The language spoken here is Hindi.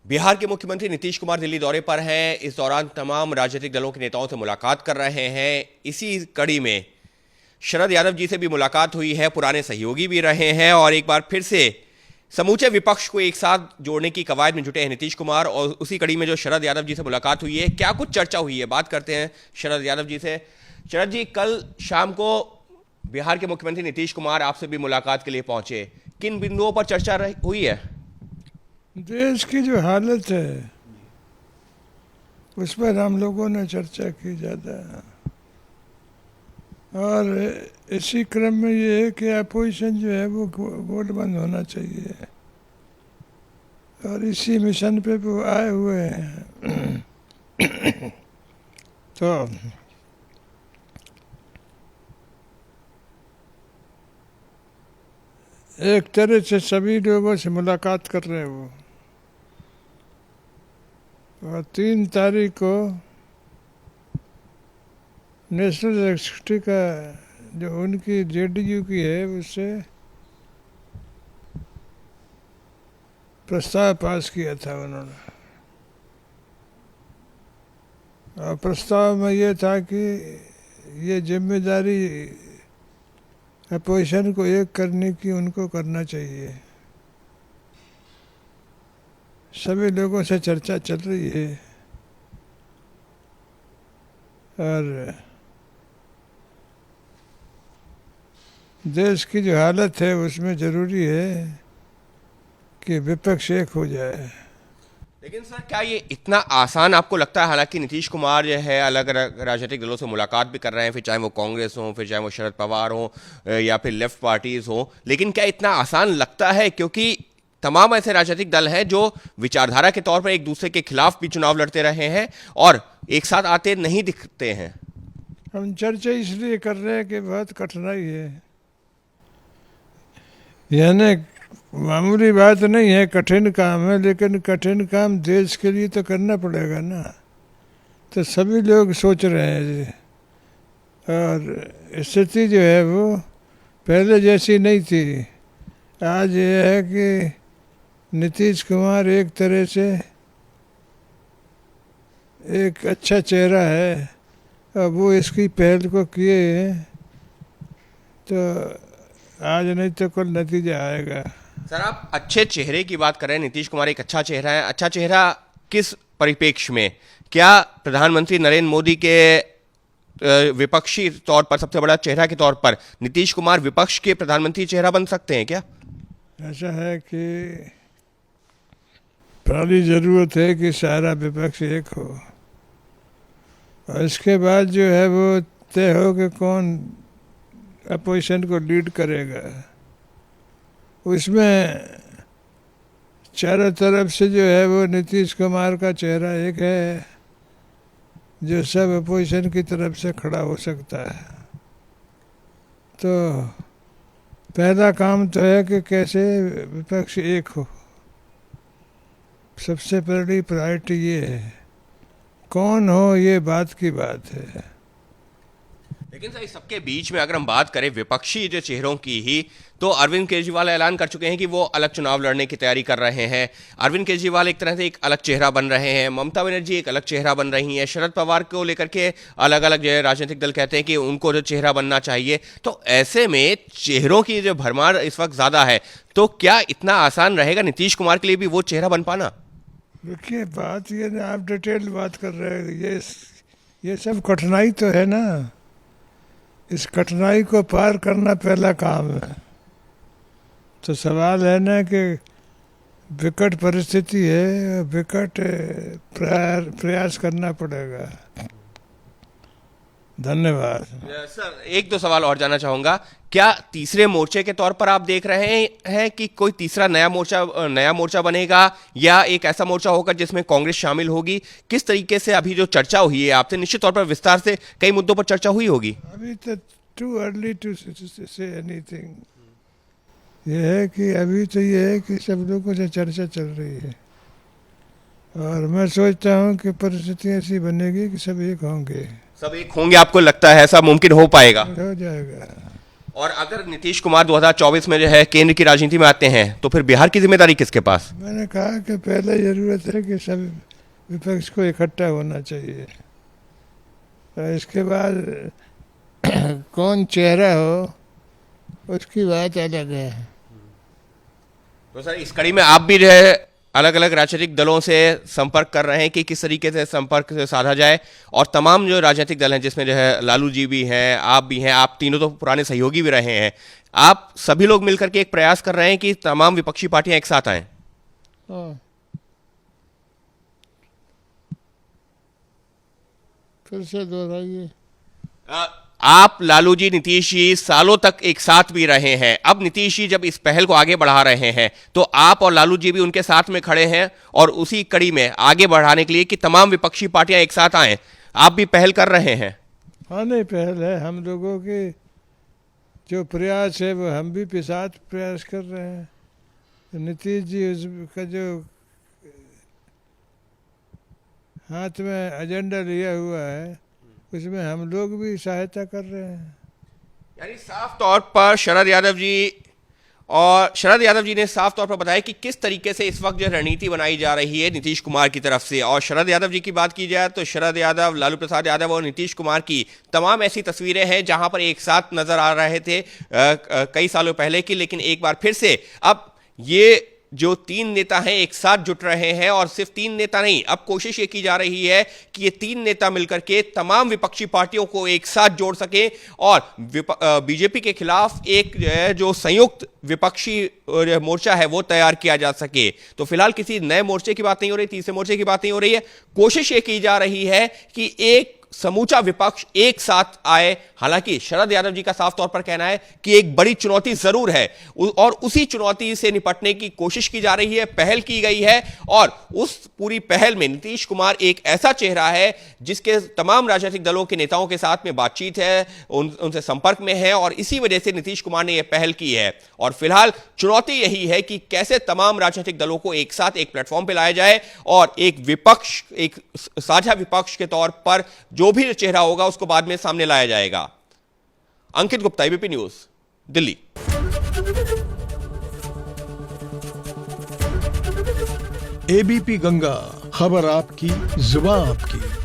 बिहार के मुख्यमंत्री नीतीश कुमार दिल्ली दौरे पर हैं। इस दौरान तमाम राजनीतिक दलों के नेताओं से मुलाकात कर रहे हैं। इसी कड़ी में शरद यादव जी से भी मुलाकात हुई है, पुराने सहयोगी भी रहे हैं और एक बार फिर से समूचे विपक्ष को एक साथ जोड़ने की कवायद में जुटे हैं नीतीश कुमार। और उसी कड़ी में जो शरद यादव जी से मुलाकात हुई है, क्या कुछ चर्चा हुई है, बात करते हैं शरद यादव जी से। शरद जी, कल शाम को बिहार के मुख्यमंत्री नीतीश कुमार आपसे भी मुलाकात के लिए पहुंचे, किन बिंदुओं पर चर्चा हुई है? देश की जो हालत है उस पर हम लोगों ने चर्चा की ज़्यादा, और इसी क्रम में ये है कि अपोजिशन जो है वो वोट बंद होना चाहिए, और इसी मिशन पे वो आए हुए हैं। तो एक तरह से सभी लोगों से मुलाकात कर रहे हैं वो, और 3 तारीख को नेशनल इलेक्ट्रिसिटी का जो उनकी जेडीयू की है उससे प्रस्ताव पास किया था उन्होंने, और प्रस्ताव में ये था कि ये जिम्मेदारी अपोजिशन को एक करने की उनको करना चाहिए। सभी लोगों से चर्चा चल रही है, और देश की जो हालत है उसमें ज़रूरी है कि विपक्ष एक हो जाए। लेकिन सर, क्या ये इतना आसान आपको लगता है? हालांकि नीतीश कुमार जो है अलग अलग राजनीतिक दलों से मुलाकात भी कर रहे हैं, फिर चाहे वो कांग्रेस हो, फिर चाहे वो शरद पवार हो, या फिर लेफ्ट पार्टीज हो, लेकिन क्या इतना आसान लगता है? क्योंकि तमाम ऐसे राजनीतिक दल हैं जो विचारधारा के तौर पर एक दूसरे के खिलाफ भी चुनाव लड़ते रहे हैं और एक साथ आते नहीं दिखते हैं। हम चर्चा इसलिए कर रहे हैं कि बहुत कठिनाई है, यानी मामूली बात नहीं है, कठिन काम है, लेकिन कठिन काम देश के लिए तो करना पड़ेगा ना। तो सभी लोग सोच रहे हैं जी, और स्थिति जो है वो पहले जैसी नहीं थी। आज ये है कि नीतीश कुमार एक तरह से एक अच्छा चेहरा है, और वो इसकी पहल को किए हैं, तो आज नहीं तो कल नतीजा आएगा। सर, आप अच्छे चेहरे की बात कर रहे हैं, नीतीश कुमार एक अच्छा चेहरा है। अच्छा चेहरा किस परिप्रेक्ष्य में? क्या प्रधानमंत्री नरेंद्र मोदी के विपक्षी तौर पर सबसे बड़ा चेहरा के तौर पर नीतीश कुमार विपक्ष के प्रधानमंत्री चेहरा बन सकते हैं क्या? ऐसा है कि पहली ज़रूरत है कि सारा विपक्ष एक हो, और इसके बाद जो है वो तय हो कि कौन अपोजिशन को लीड करेगा। उसमें चारों तरफ से जो है वो नीतीश कुमार का चेहरा एक है जो सब अपोजिशन की तरफ से खड़ा हो सकता है। तो पहला काम तो है कि कैसे विपक्ष एक हो, सबसे पहली प्रायोरिटी ये है। कौन हो ये बात की बात है। लेकिन सर, इस सबके बीच में अगर हम बात करें विपक्षी जो चेहरों की ही, तो अरविंद केजरीवाल ऐलान कर चुके हैं कि वो अलग चुनाव लड़ने की तैयारी कर रहे हैं। अरविंद केजरीवाल एक तरह से एक अलग चेहरा बन रहे हैं, ममता बनर्जी एक अलग चेहरा बन रही हैं, शरद पवार को लेकर के अलग अलग जो राजनीतिक दल कहते हैं कि उनको जो चेहरा बनना चाहिए। तो ऐसे में चेहरों की जो भरमार इस वक्त ज्यादा है, तो क्या इतना आसान रहेगा नीतीश कुमार के लिए भी वो चेहरा बन पाना? देखिए, बात ये ना, आप डिटेल बात कर रहे हैं, ये सब कठिनाई तो है ना। इस कठिनाई को पार करना पहला काम है। तो सवाल है ना कि विकट परिस्थिति है, विकट प्रयास करना पड़ेगा। धन्यवाद। सर, एक दो सवाल और जानना चाहूंगा। क्या तीसरे मोर्चे के तौर पर आप देख रहे हैं कि कोई तीसरा नया मोर्चा बनेगा, या एक ऐसा मोर्चा होगा जिसमें कांग्रेस शामिल होगी? किस तरीके से अभी जो चर्चा हुई है आपसे, निश्चित तौर पर विस्तार से कई मुद्दों पर चर्चा हुई होगी। अभी तो too early to say anything. ये है कि अभी तो ये है कि सब लोगों से चर्चा चल रही है, और मैं सोचता हूँ कि परिस्थिति ऐसी बनेगी कि सब एक होंगे। सब एक होंगे? आपको लगता है ऐसा मुमकिन हो पाएगा? हो जाएगा। और अगर नीतीश कुमार 2024 में जो है केंद्र की राजनीति में आते हैं तो फिर बिहार की जिम्मेदारी किसके पास? मैंने कहा कि पहले जरूरत है कि सब विपक्ष को इकट्ठा होना चाहिए, तो इसके बाद कौन चेहरा हो उसकी बात अलग है। तो सर इस कड़ी में आप भी जो है अलग अलग राजनीतिक दलों से संपर्क कर रहे हैं कि किस तरीके से संपर्क साधा जाए, और तमाम जो राजनीतिक दल हैं जिसमें जो है लालू जी भी हैं, आप भी हैं, आप तीनों तो पुराने सहयोगी भी रहे हैं, आप सभी लोग मिलकर के एक प्रयास कर रहे हैं कि तमाम विपक्षी पार्टियां एक साथ आएं। हाँ, फिर से दोहराइए। आप लालू जी, नीतीश जी सालों तक एक साथ भी रहे हैं, अब नीतीश जी जब इस पहल को आगे बढ़ा रहे हैं तो आप और लालू जी भी उनके साथ में खड़े हैं और उसी कड़ी में आगे बढ़ाने के लिए कि तमाम विपक्षी पार्टियां एक साथ आएं, आप भी पहल कर रहे हैं। हाँ, नहीं पहल है, हम लोगों के जो प्रयास है वो हम भी साथ प्रयास कर रहे हैं। तो नीतीश जी उसका जो हाथ में एजेंडा लिया हुआ है उसमें हम लोग भी सहायता कर रहे हैं। यानी साफ तौर पर शरद यादव जी ने साफ तौर पर बताया कि किस तरीके से इस वक्त जो रणनीति बनाई जा रही है नीतीश कुमार की तरफ से। और शरद यादव जी की बात की जाए तो शरद यादव, लालू प्रसाद यादव और नीतीश कुमार की तमाम ऐसी तस्वीरें हैं जहां पर एक साथ नजर आ रहे थे कई सालों पहले की, लेकिन एक बार फिर से अब ये जो तीन नेता हैं एक साथ जुट रहे हैं, और सिर्फ तीन नेता नहीं, अब कोशिश ये की जा रही है कि ये तीन नेता मिलकर के तमाम विपक्षी पार्टियों को एक साथ जोड़ सके और बीजेपी के खिलाफ एक जो संयुक्त विपक्षी मोर्चा है वो तैयार किया जा सके। तो फिलहाल किसी नए मोर्चे की बात नहीं हो रही, तीसरे मोर्चे की बात नहीं हो रही है, कोशिश ये की जा रही है कि एक समूचा विपक्ष एक साथ आए। हालांकि शरद यादव जी का साफ तौर पर कहना है कि एक बड़ी चुनौती जरूर है और उसी चुनौती से निपटने की कोशिश की जा रही है, पहल की गई है, और उस पूरी पहल में नीतीश कुमार एक ऐसा चेहरा है जिसके तमाम राजनीतिक दलों के नेताओं के साथ में बातचीत है, उनसे संपर्क में है, और इसी वजह से नीतीश कुमार ने यह पहल की है। और फिलहाल चुनौती यही है कि कैसे तमाम राजनीतिक दलों को एक साथ एक प्लेटफॉर्म पर लाया जाए और एक विपक्ष, एक साझा विपक्ष के तौर पर जो भी चेहरा होगा उसको बाद में सामने लाया जाएगा। Ankit Gupta, ABP news, Delhi. ABP Ganga, खबर आपकी, जुबान आपकी।